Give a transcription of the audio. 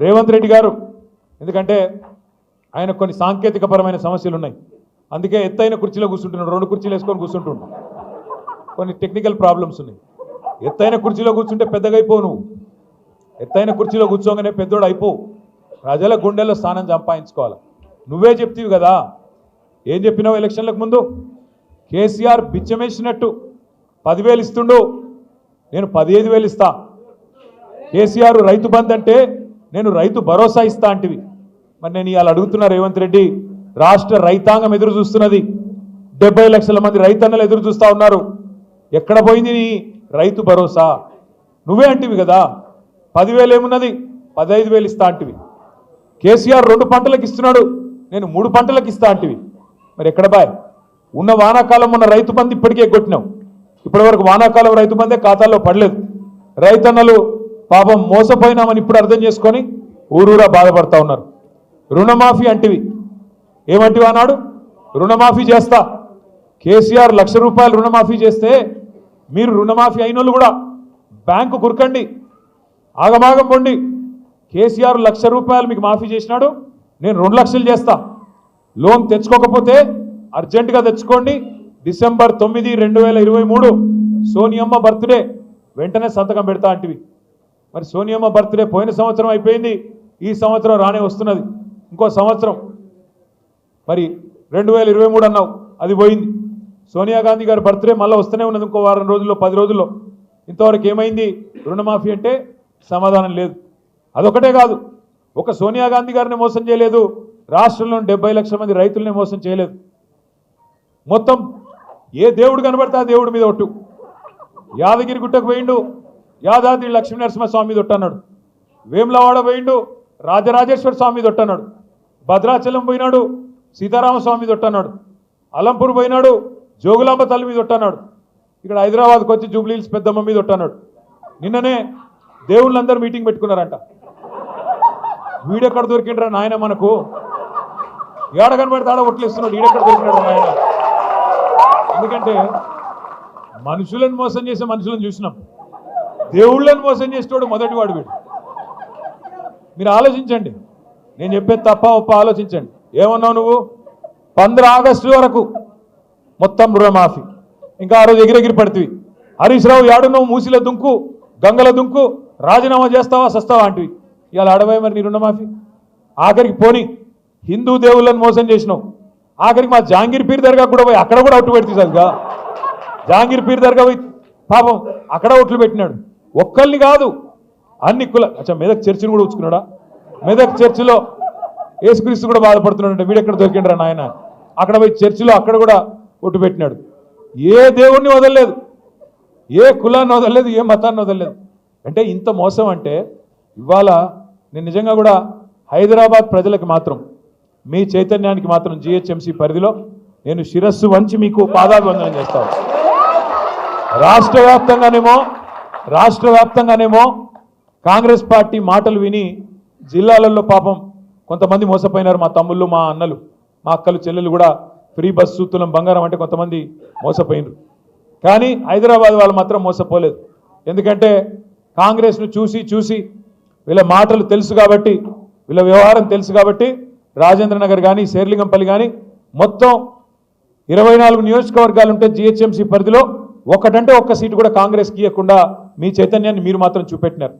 రేవంత్ రెడ్డి గారు ఎందుకంటే ఆయన కొన్ని సాంకేతికపరమైన సమస్యలు ఉన్నాయి, అందుకే ఎత్తైన కుర్చీలో కూర్చుంటున్నాడు, 2 కుర్చీలు వేసుకొని కూర్చుంటున్నాడు. కొన్ని టెక్నికల్ ప్రాబ్లమ్స్ ఉన్నాయి. ఎత్తైన కుర్చీలో కూర్చుంటే పెద్దగా అయిపోవు, నువ్వు ఎత్తైన కుర్చీలో కూర్చోగానే పెద్దోడు అయిపోవు, ప్రజల గుండెల్లో స్థానం సంపాదించుకోవాలి. నువ్వే చెప్తీవి కదా, ఏం చెప్పినావు ఎలక్షన్లకు ముందు? కేసీఆర్ బిచ్చమేసినట్టు 10,000 ఇస్తుండు, నేను 15,000 ఇస్తా. కేసీఆర్ రైతు బంధు అంటే నేను రైతు భరోసా ఇస్తా అంటివి. మరి నేను ఇవాళ అడుగుతున్నా రేవంత్ రెడ్డి, రాష్ట్ర రైతాంగం ఎదురు చూస్తున్నది, 70 లక్షల మంది రైతన్నలు ఎదురు చూస్తూ ఉన్నారు. ఎక్కడ పోయింది నీ రైతు భరోసా? నువ్వే అంటివి కదా 10,000 ఏమున్నది, 15,000 ఇస్తా అంటివి. కేసీఆర్ 2 పంటలకు ఇస్తున్నాడు, నేను 3 పంటలకు ఇస్తా అంటివి. మరి ఎక్కడ బాయ్? ఉన్న వానాకాలం ఉన్న రైతు బంధు ఇప్పటికే కొట్టినావు, ఇప్పటివరకు వానాకాలం రైతు బంధే ఖాతాల్లో పడలేదు. రైతన్నలు పాపం మోసపోయినామని ఇప్పుడు అర్థం చేసుకొని ఊరూరా బాధపడతా ఉన్నారు. రుణమాఫీ అంటివి, ఏమంటివి అన్నాడు? రుణమాఫీ చేస్తా. కేసీఆర్ ₹1,00,000 రుణమాఫీ చేస్తే మీరు రుణమాఫీ అయినోళ్ళు కూడా బ్యాంకు కురకండి, ఆగమాగం పొండి. కేసీఆర్ ₹1,00,000 మీకు మాఫీ చేసినాడు, నేను 2 లక్షలు చేస్తా. లోన్ తెచ్చుకోకపోతే అర్జెంటుగా తెచ్చుకోండి, డిసెంబర్ 9, 2023 సోనియమ్మ బర్త్డే, వెంటనే సంతకం పెడతా అంటివి. మరి సోనియమ్మ బర్త్డే పోయిన సంవత్సరం అయిపోయింది, ఈ సంవత్సరం రానే వస్తున్నది, ఇంకో సంవత్సరం. మరి 2023 అన్నావు, అది పోయింది. సోనియా గాంధీ గారి బర్త్డే మళ్ళీ వస్తూనే ఉన్నది, ఇంకో వారం రోజుల్లో 10 రోజుల్లో. ఇంతవరకు ఏమైంది రుణమాఫీ అంటే? సమాధానం లేదు. అదొకటే కాదు, ఒక సోనియా గాంధీ గారిని మోసం చేయలేదు, రాష్ట్రంలోని 70 లక్షల మంది రైతుల్ని మోసం చేయలేదు. మొత్తం ఏ దేవుడు కనబడితే ఆ దేవుడి మీద ఒట్టు. యాదగిరి గుట్టకు పోయిండు, యాదాద్రి లక్ష్మీ నరసింహస్వామి మీద ఒట్టన్నాడు. వేములవాడ పోయిండు, రాజరాజేశ్వర స్వామి మీద ఒట్టన్నాడు. భద్రాచలం పోయినాడు, సీతారామస్వామి మీద ఒట్టన్నాడు. అలంపూర్ పోయినాడు, జోగులాంబ తల్లి మీద ఒట్టన్నాడు. ఇక్కడ హైదరాబాద్కి వచ్చి జూబ్లీహిల్స్ పెద్దమ్మ మీద ఒట్టన్నాడు. నిన్ననే దేవుళ్ళందరూ మీటింగ్ పెట్టుకున్నారంట. వీడెక్కడ దొరికిండ్రా నాయన మనకు? ఏడ కనబడితే ఆడ ఒట్లేస్తున్నాడు, ఈడెక్కడ దొరికినాడు నాయన? ఎందుకంటే మనుషులను మోసం చేసే మనుషులను చూసినాం, దేవుళ్ళని మోసం చేసేవాడు మొదటివాడు వీడు. మీరు ఆలోచించండి, నేను చెప్పేది తప్ప ఒప్ప ఆలోచించండి. ఏమన్నావు నువ్వు? 15 ఆగస్టు వరకు మొత్తం రుణమాఫీ. ఇంకా ఆ రోజు ఎగిరెగిరి పడుతుంది. హరీష్ రావు ఏడున్నావు? మూసిలో దుంకు, గంగల దుంకు, రాజీనామా చేస్తావా సస్తావా అంటివి. ఇవాళ అడవాయి మరి నీ రుణమాఫీ. ఆఖరికి పోని హిందూ దేవుళ్ళని మోసం చేసినావు. ఆఖరికి మా జాంగీర్ పీర్ దర్గా కూడా పోయి అక్కడ కూడా ఒట్టు పెడితే సరిగా. జాంగీర్ పీర్ దర్గా పోయి పాపం అక్కడ ఒట్లు పెట్టినాడు. ఒక్కళ్ళని కాదు, అన్ని కుల. అచ్చా, మెదక్ చర్చిని కూడా ఉంచుకున్నాడా? మెదక్ చర్చిలో యేసుక్రీస్తు కూడా బాధపడుతున్నాడు, వీడెక్కడ దొరికిండ్రా నాయన? అక్కడ పోయి చర్చిలో అక్కడ కూడా ఒట్టు పెట్టినాడు. ఏ దేవుణ్ణి వదలలేదు, ఏ కులాన్ని వదలలేదు, ఏ మతాన్ని వదలలేదు. అంటే ఇంత మోసం అంటే ఇవాళ నేను నిజంగా కూడా హైదరాబాద్ ప్రజలకు మాత్రం, మీ చైతన్యానికి మాత్రం జిహెచ్ఎంసీ పరిధిలో నేను శిరస్సు వంచి మీకు పాదాభివందనం చేస్తాను. రాష్ట్ర వ్యాప్తంగానేమో కాంగ్రెస్ పార్టీ మాటలు విని జిల్లాలలో పాపం కొంతమంది మోసపోయినారు. మా తమ్ముళ్ళు, మా అన్నలు, మా అక్కలు, చెల్లెలు కూడా ఫ్రీ బస్సు, తులం బంగారం అంటే కొంతమంది మోసపోయినారు. కానీ హైదరాబాద్ వాళ్ళు మాత్రం మోసపోలేదు. ఎందుకంటే కాంగ్రెస్ను చూసి వీళ్ళ మాటలు తెలుసు కాబట్టి, వీళ్ళ వ్యవహారం తెలుసు కాబట్టి రాజేంద్ర నగర్ కానీ, శేర్లింగంపల్లి కానీ మొత్తం 24 నియోజకవర్గాలు ఉంటే జిహెచ్ఎంసీ పరిధిలో ఒక్క సీటు కూడా కాంగ్రెస్కి ఇవ్వకుండా మీ చైతన్యాన్ని మీరు మాత్రం చూపెట్టినారు.